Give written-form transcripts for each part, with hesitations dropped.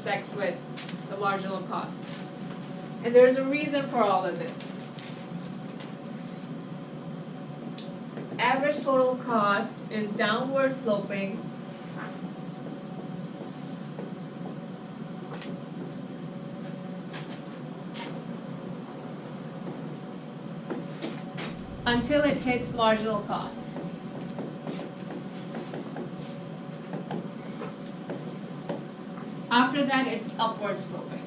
intersects with the marginal cost. And there's a reason for all of this. Average total cost is downward sloping until it hits marginal cost. After that, it's upward sloping.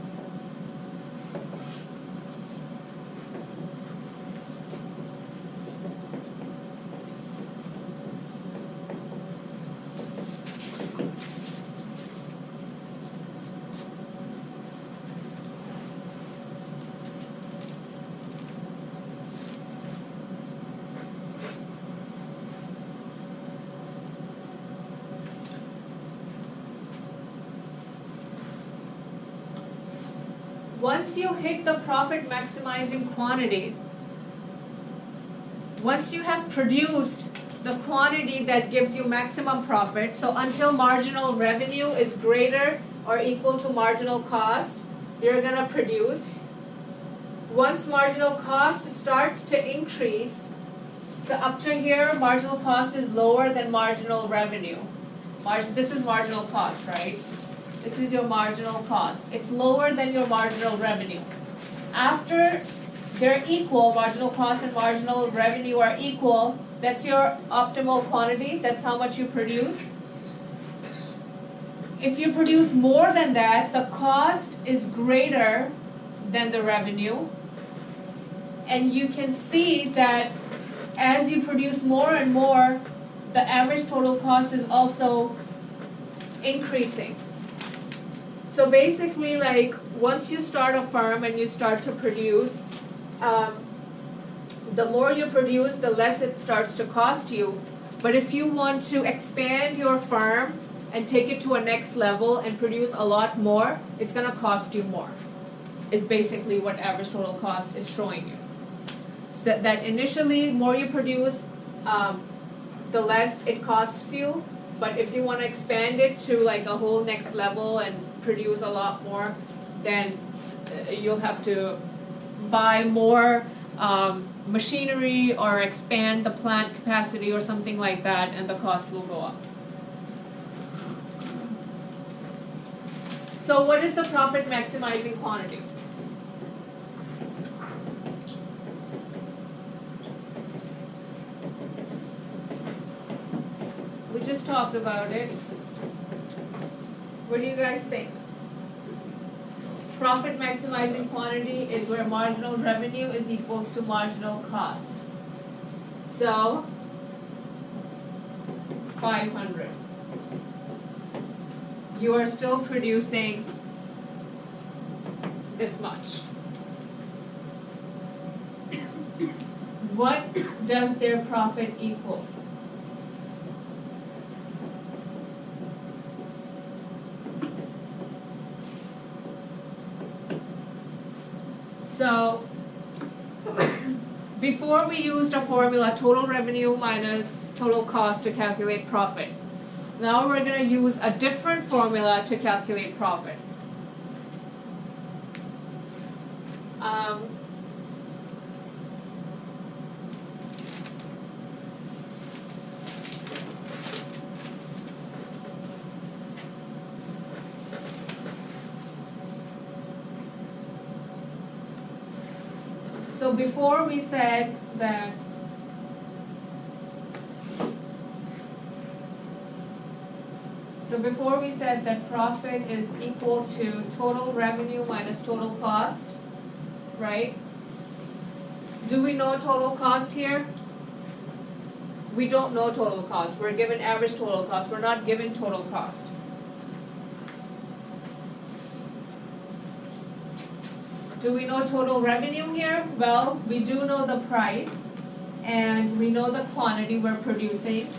Once you hit the profit maximizing quantity, once you have produced the quantity that gives you maximum profit, so until marginal revenue is greater or equal to marginal cost, you're going to produce. Once marginal cost starts to increase, so up to here, marginal cost is lower than marginal revenue. This is marginal cost, right? This is your marginal cost. It's lower than your marginal revenue. After they're equal, marginal cost and marginal revenue are equal, that's your optimal quantity, that's how much you produce. If you produce more than that, the cost is greater than the revenue. And you can see that as you produce more and more, the average total cost is also increasing. So basically, like, once you start a firm and you start to produce, the more you produce, the less it starts to cost you. But if you want to expand your firm and take it to a next level and produce a lot more, it's going to cost you more, is basically what average total cost is showing you. So that initially, more you produce, the less it costs you. But if you want to expand it to like a whole next level and produce a lot more, then you'll have to buy more machinery or expand the plant capacity or something like that, and the cost will go up. So what is the profit maximizing quantity? We just talked about it. What do you guys think? Profit maximizing quantity is where marginal revenue is equals to marginal cost. So, 500. You are still producing this much. What does their profit equal? So, before we used a formula, total revenue minus total cost to calculate profit. Now we're going to use a different formula to calculate profit. So before we said that profit is equal to total revenue minus total cost, right? Do we know total cost here? We don't know total cost. We're given average total cost. We're not given total cost. Do we know total revenue here? Well, we do know the price, and we know the quantity we're producing.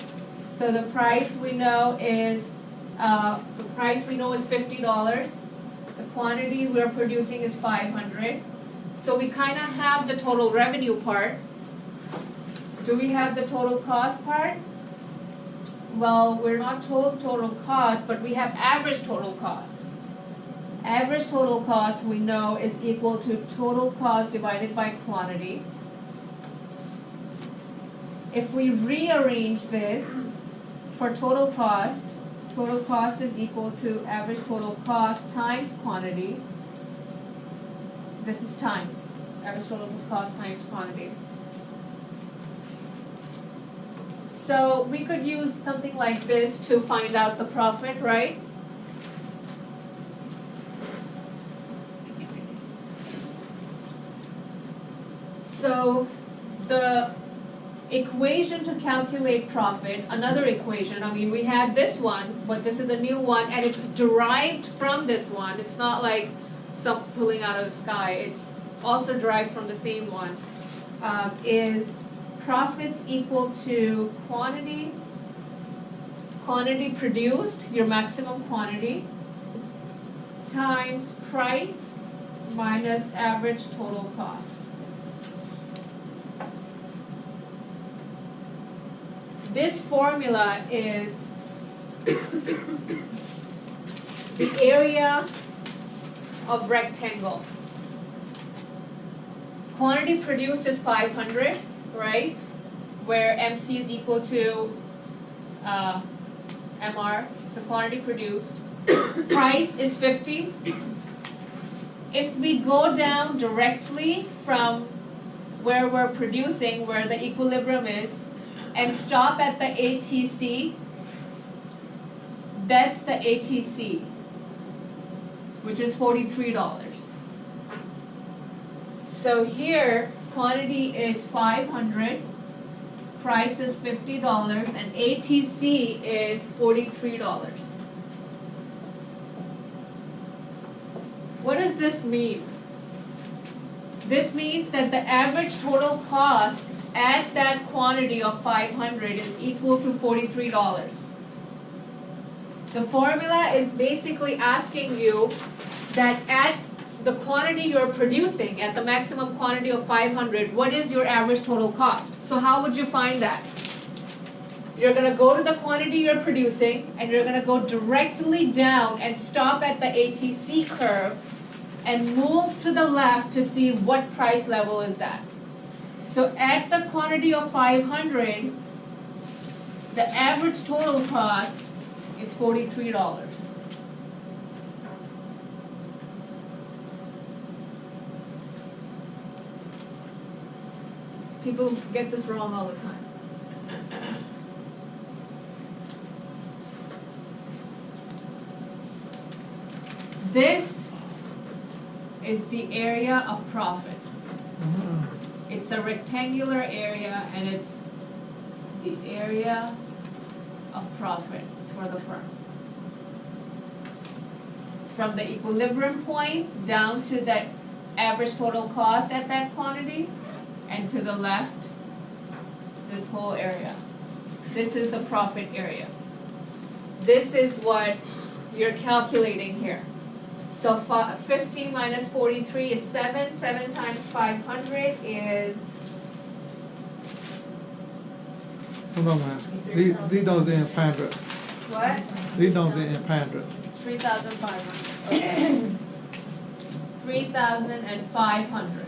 So the price we know is $50. The quantity we're producing is 500. So we kind of have the total revenue part. Do we have the total cost part? Well, we're not told total cost, but we have average total cost. Average total cost we know is equal to total cost divided by quantity. If we rearrange this for total cost is equal to average total cost times quantity. This is times, average total cost times quantity. So we could use something like this to find out the profit, right? So the equation to calculate profit, another equation, I mean we had this one, but this is a new one and it's derived from this one. It's not like some pulling out of the sky, it's also derived from the same one, is profits equal to quantity produced, your maximum quantity, times price minus average total cost. This formula is the area of rectangle. Quantity produced is 500, right? Where MC is equal to MR, so quantity produced. Price is 50. If we go down directly from where we're producing, where the equilibrium is, and stop at the ATC, that's the ATC, which is $43. So here, quantity is 500, price is $50, and ATC is $43. What does this mean? This means that the average total cost at that quantity of 500 is equal to $43. The formula is basically asking you that at the quantity you're producing, at the maximum quantity of 500, what is your average total cost? So how would you find that? You're going to go to the quantity you're producing, and you're going to go directly down and stop at the ATC curve and move to the left to see what price level is that. So at the quantity of 500, the average total cost is $43. People get this wrong all the time. This is the area of profit. It's a rectangular area, and it's the area of profit for the firm. From the equilibrium point down to the average total cost at that quantity, and to the left, this whole area. This is the profit area. This is what you're calculating here. So 50 minus 43 is 7. 7 times 500 is... Hold on, man. These don't in Pandra. What? These don't in Pandra. 3,500. Okay. 3,500.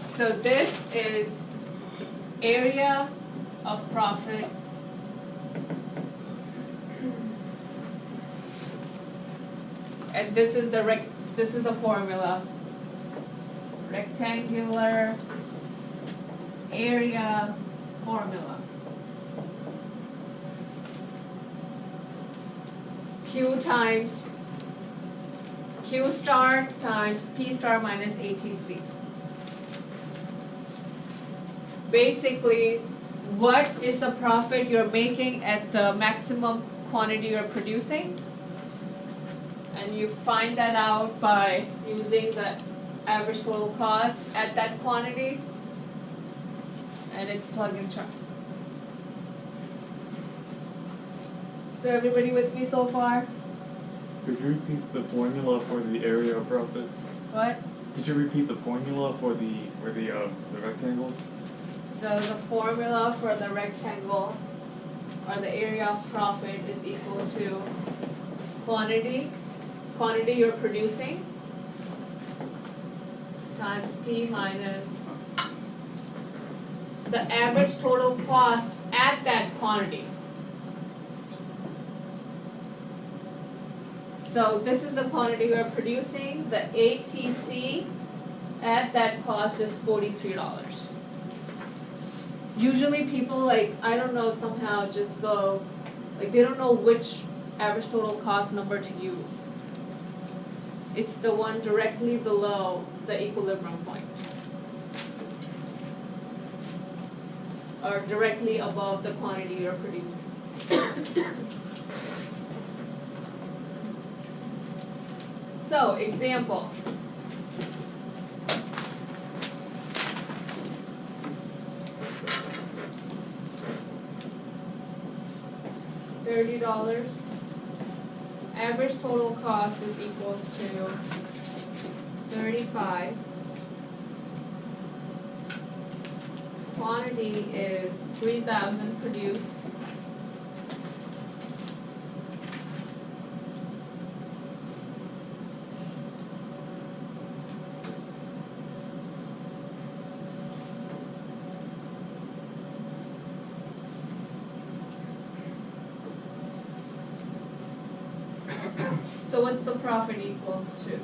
So this is area of profit and this is the formula. Rectangular area formula. Q star times P star minus ATC. Basically, what is the profit you're making at the maximum quantity you're producing? And you find that out by using the average total cost at that quantity, and it's plug and chug. So everybody with me so far? Could you repeat the formula for the area of profit? What? Did you repeat the formula for the rectangle? So the formula for the rectangle or the area of profit is equal to quantity you're producing times P minus the average total cost at that quantity. So this is the quantity we're producing. The ATC at that cost is $43. Usually people I don't know, somehow just go, they don't know which average total cost number to use. It's the one directly below the equilibrium point. Or directly above the quantity you're producing. So, example. $30. Average total cost is equals to 35. Quantity is 3,000 produced. So what's the profit equal to?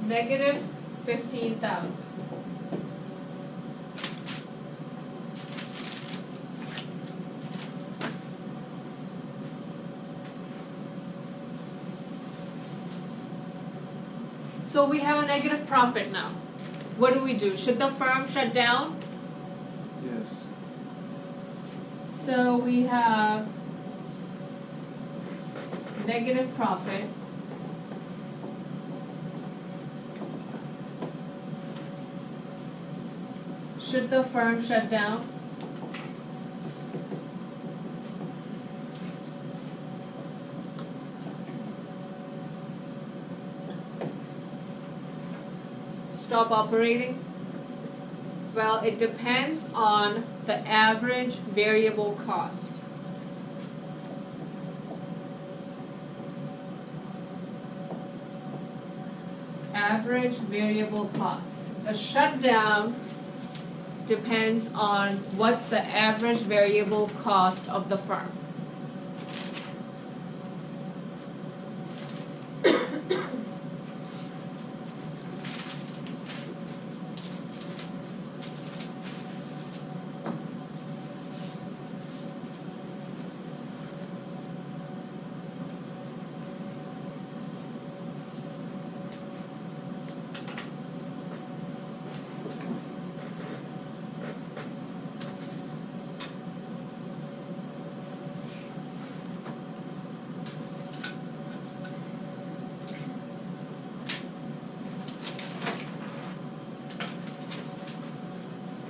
Negative 15,000. So we have a negative profit now. What do? Should the firm shut down? Yes. So we have negative profit. Should the firm shut down? Stop operating? Well, it depends on the average variable cost. Average variable cost. The shutdown depends on what's the average variable cost of the firm.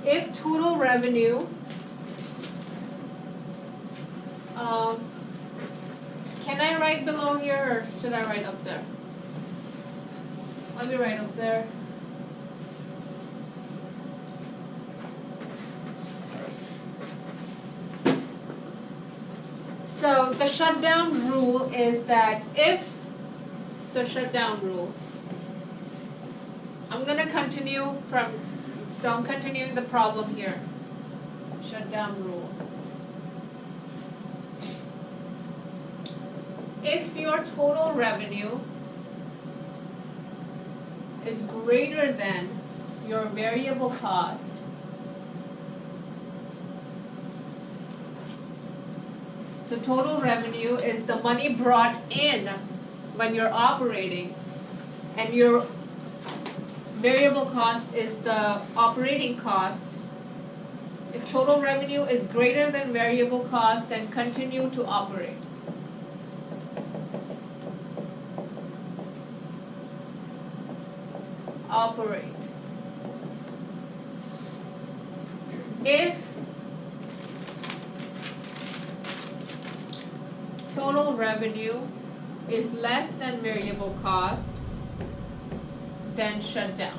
If total revenue, can I write below here or should I write up there? Let me write up there. So the shutdown rule is that shutdown rule. I'm continuing the problem here. Shutdown rule. If your total revenue is greater than your variable cost, so total revenue is the money brought in when you're operating, and your variable cost is the operating cost. If total revenue is greater than variable cost, then continue to operate. Operate. If total revenue is less than variable cost, then shut down.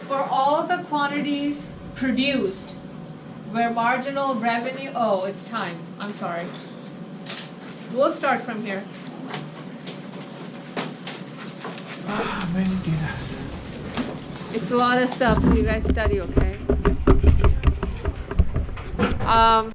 For all the quantities produced where marginal revenue, oh, it's time, I'm sorry. We'll start from here. Mentiras. It's a lot of stuff, so you guys study, okay?